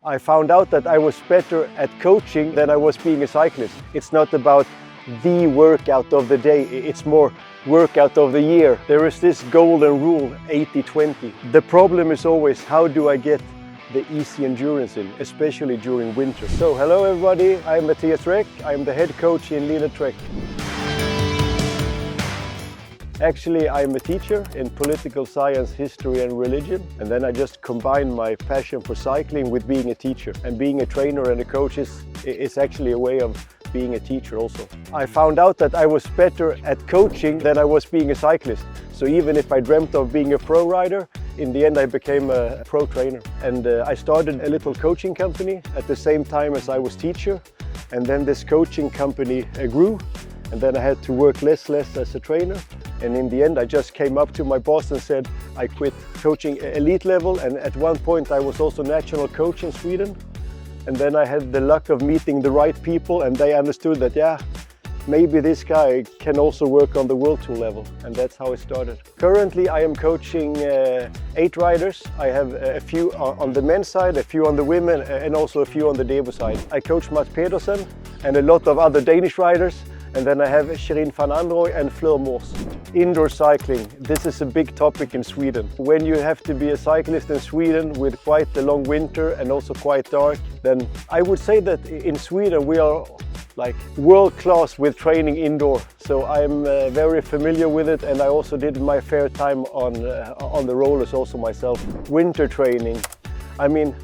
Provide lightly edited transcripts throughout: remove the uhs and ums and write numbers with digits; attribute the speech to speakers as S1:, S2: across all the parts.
S1: I found out that I was better at coaching than I was being a cyclist. It's not about the workout of the day, it's more workout of the year. There is this golden rule, 80-20. The problem is always, how do I get the easy endurance in, especially during winter. So hello everybody, I'm Mattias Reck. I'm the head coach in Lidl-Trek. Actually, I'm a teacher in political science, history and religion. And then I just combine my passion for cycling with being a teacher. And being a trainer and a coach is actually a way of being a teacher also. I found out that I was better at coaching than I was being a cyclist. So even if I dreamt of being a pro rider, in the end I became a pro trainer. And I started a little coaching company at the same time as I was teacher. And then this coaching company grew. And then I had to work less as a trainer. And in the end, I just came up to my boss and said, I quit coaching elite level. And at one point, I was also national coach in Sweden. And then I had the luck of meeting the right people and they understood that, yeah, maybe this guy can also work on the World Tour level. And that's how it started. Currently, I am coaching 8 riders. I have a few on the men's side, a few on the women, and also a few on the Devo side. I coach Pedersen and a lot of other Danish riders. And then I have Shirin van Anrooij and Mors. Indoor cycling, this is a big topic in Sweden. When you have to be a cyclist in Sweden with quite a long winter and also quite dark, then I would say that in Sweden we are like world class with training indoor. So I'm very familiar with it, and I also did my fair time on the rollers also myself. Winter training, I mean,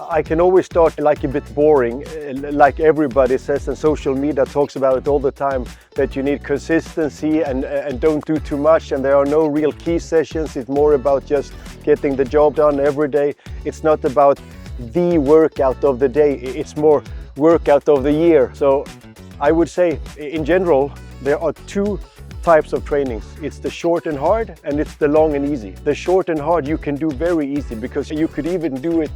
S1: I can always start like a bit boring, like everybody says, and social media talks about it all the time, that you need consistency and don't do too much, and there are no real key sessions. It's more about just getting the job done every day. It's not about the workout of the day, it's more workout of the year. So I would say in general, there are 2 types of trainings. It's the short and hard, and it's the long and easy. The short and hard you can do very easy, because you could even do it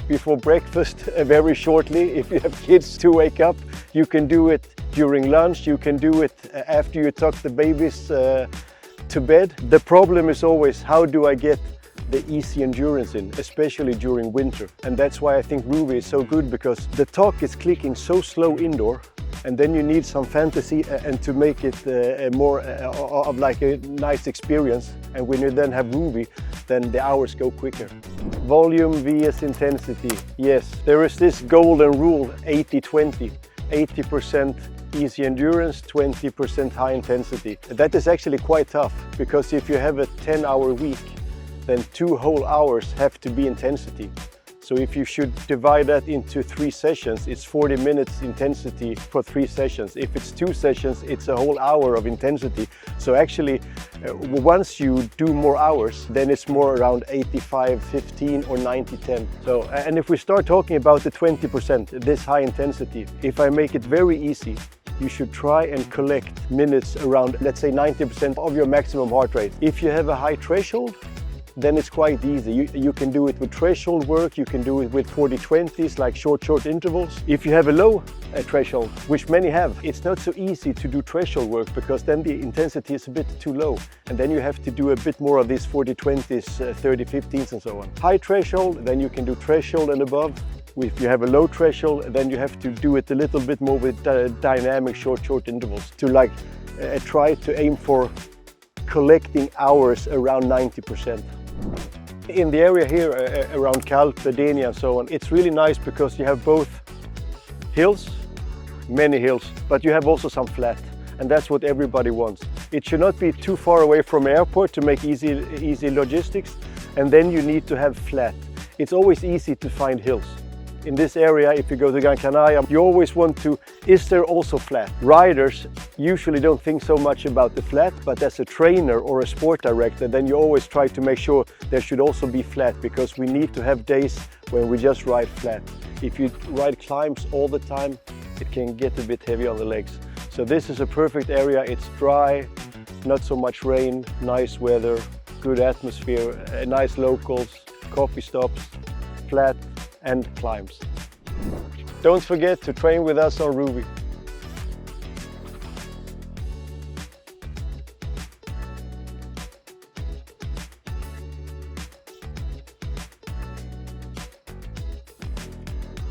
S1: before breakfast very shortly. If you have kids to wake up, you can do it during lunch, you can do it after you tuck the babies to bed. The problem is always, how do I get the easy endurance in, especially during winter? And that's why I think Rouvy is so good, because the talk is clicking so slow indoor, and then you need some fantasy and to make it more of like a nice experience. And when you then have Rouvy, then the hours go quicker. Volume vs intensity. Yes, there is this golden rule, 80-20. 80% easy endurance, 20% high intensity. That is actually quite tough, because if you have a 10-hour week, then 2 whole hours have to be intensity. So if you should divide that into 3 sessions, it's 40 minutes intensity for 3 sessions. If it's 2 sessions, it's a whole hour of intensity. So actually, once you do more hours, then it's more around 85-15 or 90-10. So, and if we start talking about the 20%, this high intensity, if I make it very easy, you should try and collect minutes around, let's say 90% of your maximum heart rate. If you have a high threshold, then it's quite easy. You can do it with threshold work, you can do it with 40-20s, like short intervals. If you have a low threshold, which many have, it's not so easy to do threshold work, because then the intensity is a bit too low. And then you have to do a bit more of these 40-20s, 30-15s and so on. High threshold, then you can do threshold and above. If you have a low threshold, then you have to do it a little bit more with dynamic short intervals to like try to aim for collecting hours around 90%. In the area here around Calpe, and so on, it's really nice because you have both hills, many hills, but you have also some flat, and that's what everybody wants. It should not be too far away from airport to make easy logistics, and then you need to have flat. It's always easy to find hills. In this area, if you go to Gran Canaria, you always want to, is there also flat? Riders usually don't think so much about the flat, but as a trainer or a sport director, then you always try to make sure there should also be flat, because we need to have days when we just ride flat. If you ride climbs all the time, it can get a bit heavy on the legs. So this is a perfect area. It's dry, not so much rain, nice weather, good atmosphere, nice locals, coffee stops, flat and climbs. Don't forget to train with us on Rouvy.